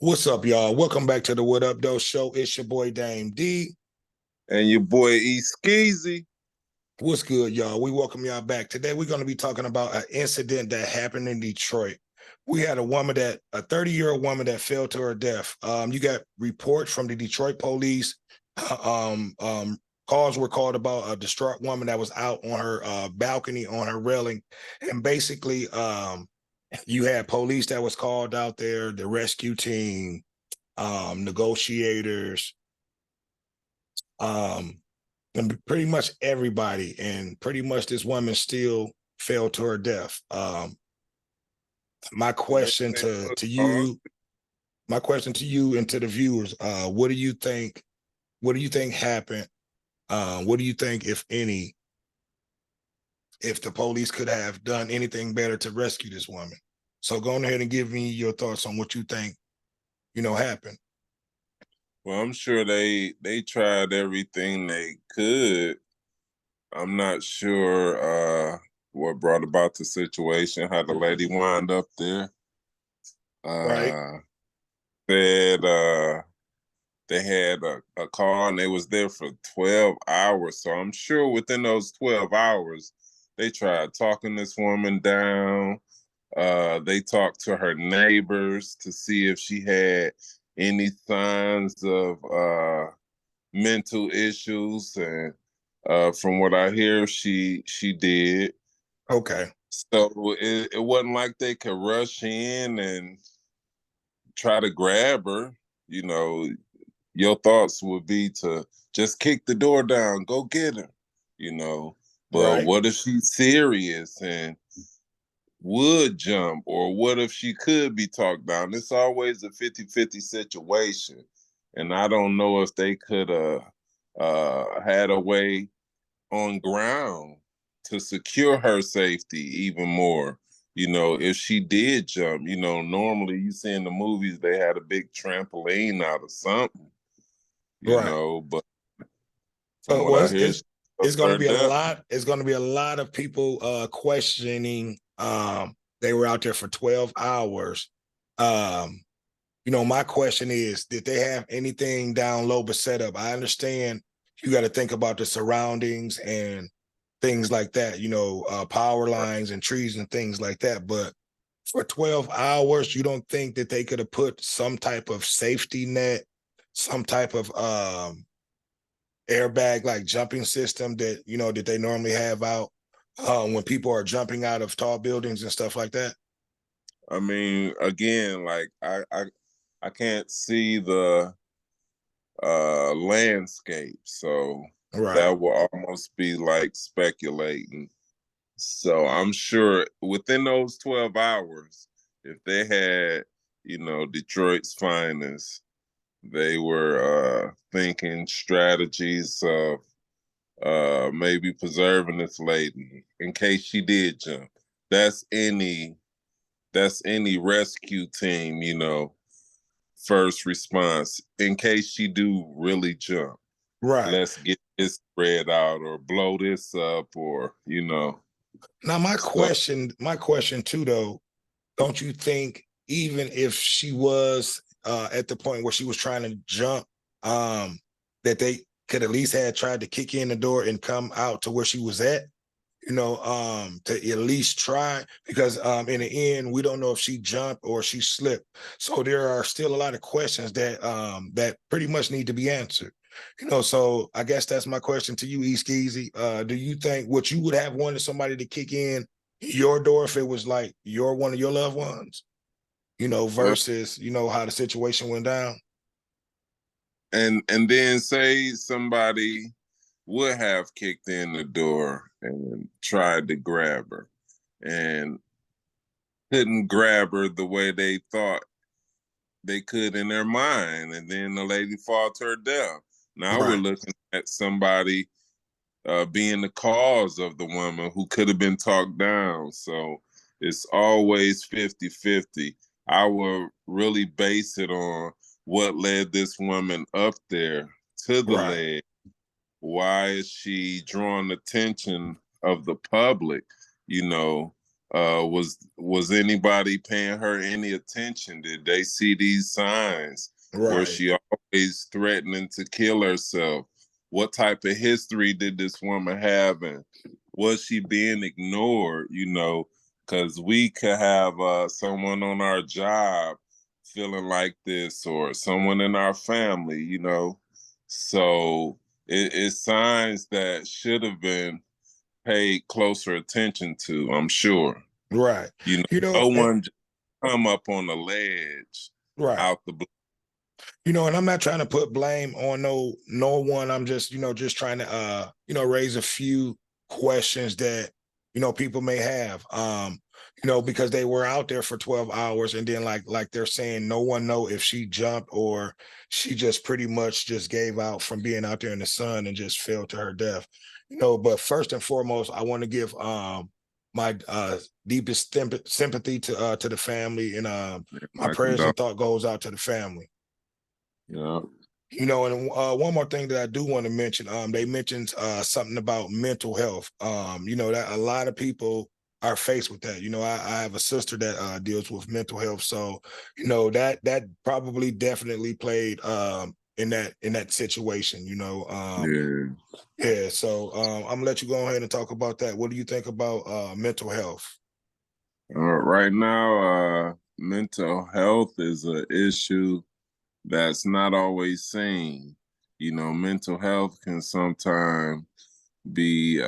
What's up, y'all? Welcome back to the What Up Though Show. It's your boy Dame D. And your boy E Skeezy. What's good, y'all? We welcome y'all back. Today we're going to be talking about an incident that happened in Detroit. We had a 30-year-old woman that fell to her death. You got reports from the Detroit police. Calls were called about a distraught woman that was out on her balcony on her railing, and basically, you had police that was called out there, the rescue team, negotiators, um, and pretty much everybody. And pretty much this woman still fell to her death. My question to you, my question to you and to the viewers, what do you think? What do you think happened? What do you think, if any, if the police could have done anything better to rescue this woman? So go ahead and give me your thoughts on what you think, happened. Well, I'm sure they tried everything they could. I'm not sure what brought about the situation, how the lady wound up there. Right. Said they had a call and they was there for 12 hours. So I'm sure within those 12 hours, they tried talking this woman down. They talked to her neighbors to see if she had any signs of mental issues, and from what I hear, she did. Okay. So it wasn't like they could rush in and try to grab her. You know, your thoughts would be to just kick the door down, go get her. You know, but Right. what if she's serious and would jump, or what if she could be talked down? It's always a 50-50 situation, and I don't know if they could have had a way on ground to secure her safety even more. You know, if she did jump, normally you see in the movies they had a big trampoline out of something, Right. but from Well, what I it's, hear, it's she it's going to her be a death. lot. It's going to be a lot of people questioning. They were out there for 12 hours. Um, my question is, did they have anything down low but set up? I understand you got to think about the surroundings and things like that. Power lines and trees and things like that. But for 12 hours, you don't think that they could have put some type of safety net, some type of airbag like jumping system that they normally have out when people are jumping out of tall buildings and stuff like that? I mean, again, like I can't see the landscape, so Right. that will almost be like speculating. So I'm sure within those 12 hours, if they had, Detroit's finest, they were thinking strategies of maybe preserving this lady in case she did jump. That's any that's any rescue team, first response in case she do really jump. Right. Let's get this spread out or blow this up, or Now my so. question too, though, don't you think even if she was at the point where she was trying to jump, that they could at least have tried to kick in the door and come out to where she was at? To at least try, because in the end, we don't know if she jumped or she slipped. So there are still a lot of questions that pretty much need to be answered. So I guess that's my question to you, East Skeezy. Do you think what you would have wanted somebody to kick in your door if it was like you're one of your loved ones, Well, versus, how the situation went down? and then say somebody would have kicked in the door and tried to grab her and couldn't grab her the way they thought they could in their mind, and then the lady fall to her death. Now we're Right. looking at somebody being the cause of the woman who could have been talked down. So it's always 50-50. I will really base it on what led this woman up there to the Right. ledge. Why is she drawing attention of the public? You know, Was anybody paying her any attention? Did they see these signs? Was Right. she always threatening to kill herself? What type of history did this woman have, and was she being ignored? You know, because we could have someone on our job feeling like this, or someone in our family. You know, so it's signs that should have been paid closer attention to, I'm sure. Right. You know, You know, no one just come up on the ledge right. out the blue. You know, and I'm not trying to put blame on no one. I'm just, just trying to raise a few questions that, people may have. Because they were out there for 12 hours, and then like they're saying no one know if she jumped or she just pretty much just gave out from being out there in the sun and just fell to her death. But first and foremost, I want to give my deepest sympathy to the family, and my Like, prayers and thought goes out to the family. yeah, And one more thing that I do want to mention, they mentioned something about mental health. That a lot of people are faced with that. I have a sister that deals with mental health, so that probably definitely played in that situation. yeah. Yeah. So I'm gonna let you go ahead and talk about that. What do you think about mental health? Right now, mental health is an issue that's not always seen. You know, mental health can sometimes be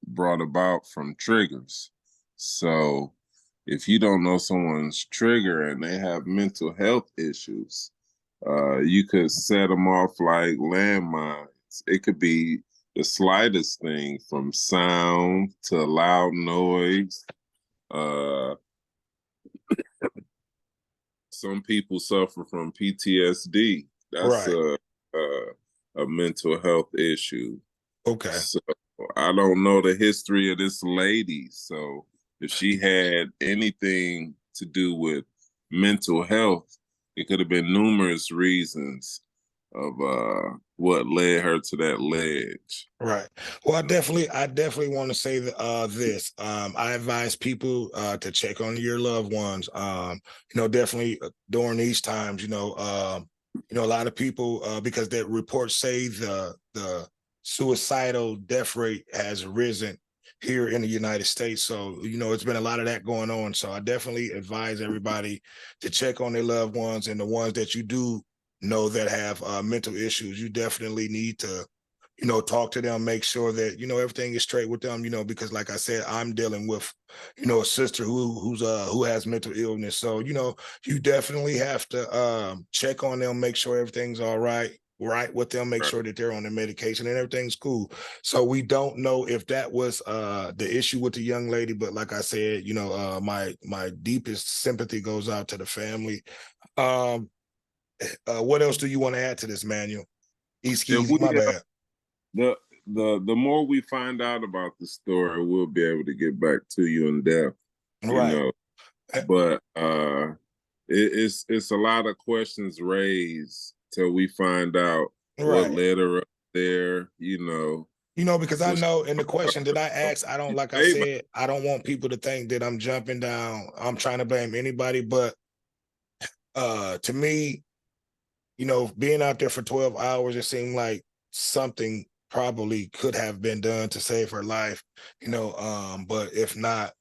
brought about from triggers. So if you don't know someone's trigger and they have mental health issues, you could set them off like landmines. It could be the slightest thing, from sound to loud noise. Uh, some people suffer from PTSD. That's Right. a mental health issue. Okay. So I don't know the history of this lady. So if she had anything to do with mental health, it could have been numerous reasons of what led her to that ledge. Right. Well, I definitely want to say this. I advise people to check on your loved ones. Definitely during these times. A lot of people because the reports say the suicidal death rate has risen here in the United States. So it's been a lot of that going on. So I definitely advise everybody to check on their loved ones, and the ones that you do know that have mental issues. You definitely need to talk to them, make sure that, everything is straight with them, because like I said, I'm dealing with, a sister who has mental illness. So, you definitely have to check on them, make sure everything's all right with them, make Right. sure that they're on their medication and everything's cool. So we don't know if that was the issue with the young lady, but like I said, my deepest sympathy goes out to the family. Um, what else do you want to add to this, Manuel? If Easy, we my bad. the the more we find out about the story, we'll be able to get back to you in depth. You Right. know, but it's a lot of questions raised till we find out what Right. led her up there. Because I Was know in the question that I asked, I don't, like I maybe said, I don't want people to think that I'm jumping down. I'm trying to blame anybody, but to me, being out there for 12 hours, it seemed like something probably could have been done to save her life, but if not,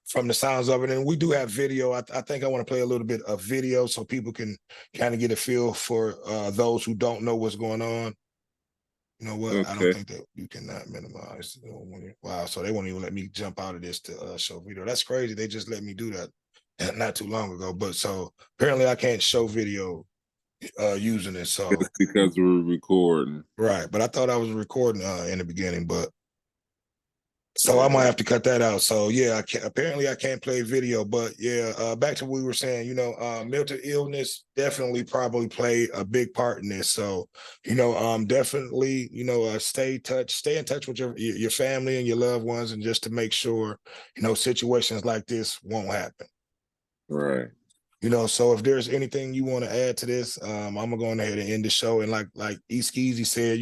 from the sounds of it, and we do have video. I think I want to play a little bit of video so people can kind of get a feel for those who don't know what's going on. You know what? I don't okay. think that you cannot minimize. Wow. So they won't even let me jump out of this to show video. That's crazy. They just let me do that not too long ago. But so apparently I can't show video using it. So It's because we're recording. right. But I thought I was recording in the beginning, but so I might Yeah. have to cut that out. So yeah, apparently I can't play video, but yeah, back to what we were saying, mental illness definitely probably played a big part in this. So, definitely, stay in touch with your family and your loved ones, and just to make sure, situations like this won't happen. Right. So if there's anything you want to add to this, I'm gonna go ahead and end the show. And like Easkeezy said,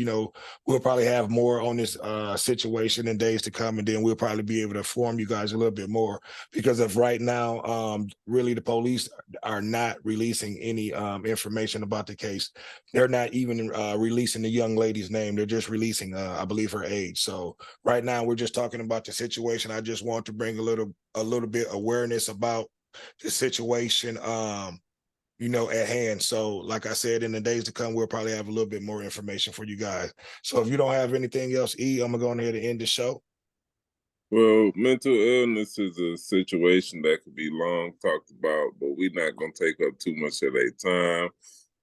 we'll probably have more on this situation in days to come, and then we'll probably be able to inform you guys a little bit more, because of right now, really the police are not releasing any information about the case. They're not even releasing the young lady's name. They're just releasing, I believe, her age. So right now we're just talking about the situation. I just want to bring a little bit awareness about the situation at hand. So like I said, in the days to come, we'll probably have a little bit more information for you guys. So if you don't have anything else, I'm gonna go ahead and end the show. Well, mental illness is a situation that could be long talked about, but we're not going to take up too much of their time.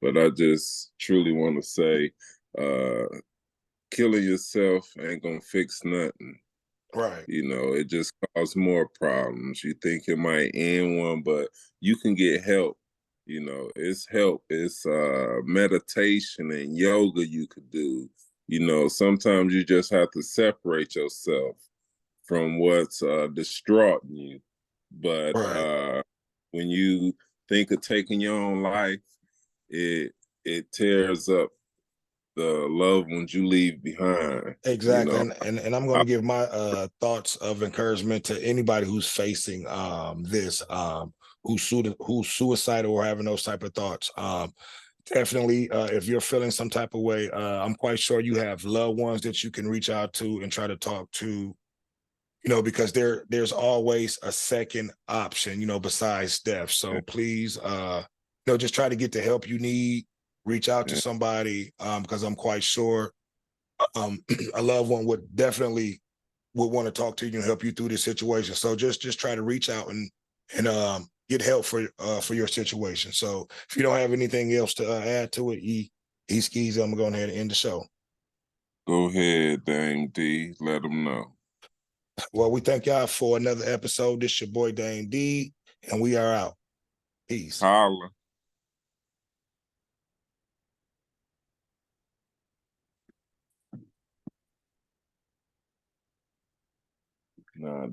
But I just truly want to say, killing yourself ain't going to fix nothing. Right. It just causes more problems. You think it might end one, but you can get help. It's help. It's meditation and yoga you could do. Sometimes you just have to separate yourself from what's distraughting you. But Right. when you think of taking your own life, it tears up the loved ones you leave behind. Exactly. And I'm going to give my thoughts of encouragement to anybody who's facing this, who's suicidal or having those type of thoughts. Definitely, if you're feeling some type of way, I'm quite sure you have loved ones that you can reach out to and try to talk to, because there's always a second option, besides death. So please, just try to get the help you need, reach out to somebody, because I'm quite sure a loved one would definitely would want to talk to you and help you through this situation. So just try to reach out and get help for your situation. So if you don't have anything else to add to it, Skis, I'm gonna go ahead and end the show. Go ahead, Dame D. Let them know. Well, we thank y'all for another episode. This your boy Dame D, and we are out. Peace. Holla. Nah,